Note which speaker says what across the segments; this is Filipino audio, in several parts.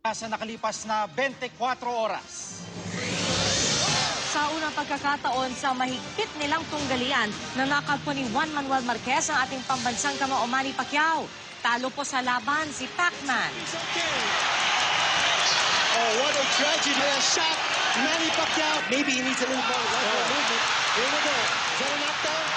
Speaker 1: sa nakalipas na 24 oras.
Speaker 2: Sa unang pagkakataon sa mahigpit nilang tunggalian, nanakal po ni Juan Manuel Marquez ang ating pambansang kamao Manny Pacquiao. Talo po sa laban si Pacman.
Speaker 3: Oh, what a tragedy. A shot. Manny Pacquiao. Maybe he needs a little more movement. Here we go. Is that a knockdown?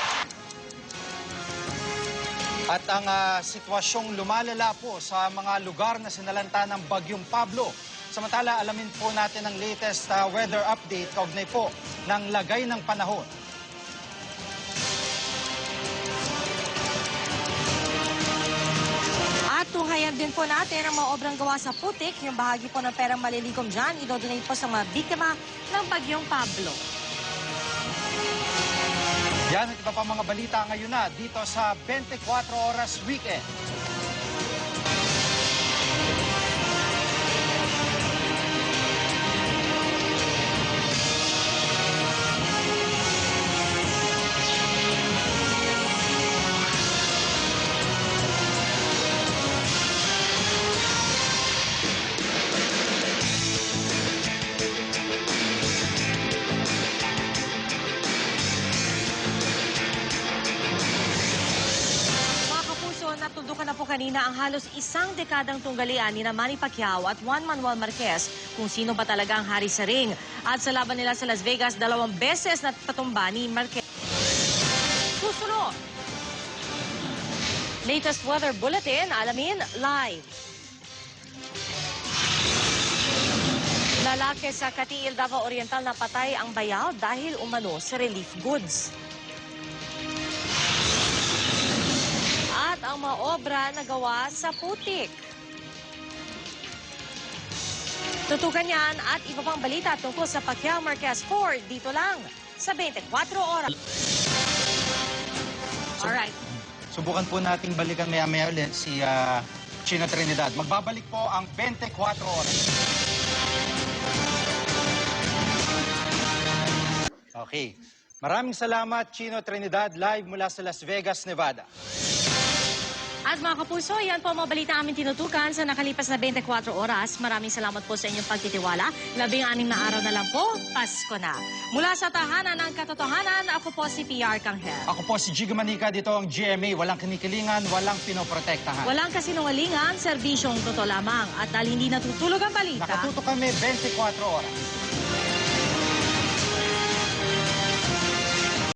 Speaker 1: At ang sitwasyong lumalala po sa mga lugar na sinalanta ng Bagyong Pablo. Samantala, alamin po natin ang latest weather update kaugnay po ng lagay ng panahon.
Speaker 2: At tunghayan din po natin ang mga obrang gawa sa putik. Yung bahagi po ng perang malilikom dyan, idodonate po sa mga biktima ng Bagyong Pablo.
Speaker 1: Yan at iba pa mga balita ngayon na dito sa 24 Oras Weekend.
Speaker 2: Natudukan na po kanina ang halos isang dekadang tunggalian ni Manny Pacquiao at Juan Manuel Marquez kung sino ba talaga ang hari sa ring. At sa laban nila sa Las Vegas, 2 beses na patumba ni Marquez. Susunod! Latest weather bulletin, alamin live. Lalaki sa Katiil, Davao Oriental na patay ang bayaw dahil umano sa relief goods. At ang mga obra na gawa sa putik. Tutukan yan at iba pang balita tungkol sa Pacquiao Marquez 4 dito lang sa 24 Oras. Alright.
Speaker 1: Subukan po nating balikan maya-maya ulit si Chino Trinidad. Magbabalik po ang 24 Oras. Okay. Maraming salamat, Chino Trinidad, live mula sa Las Vegas, Nevada.
Speaker 2: At mga kapuso, yan po ang mga balita aming tinutukan sa nakalipas na 24 oras. Maraming salamat po sa inyong pagtitiwala. 16 na araw na lang po, Pasko na. Mula sa tahanan ng katotohanan, ako po si PR Kanghel.
Speaker 1: Ako po si Jigo Manica, dito ang GMA. Walang kinikilingan, walang pinoprotektahan.
Speaker 2: Walang kasinungalingan, serbisyong totoo lamang. At dahil hindi natutulog ang balita,
Speaker 1: Nakatuto kami 24 oras.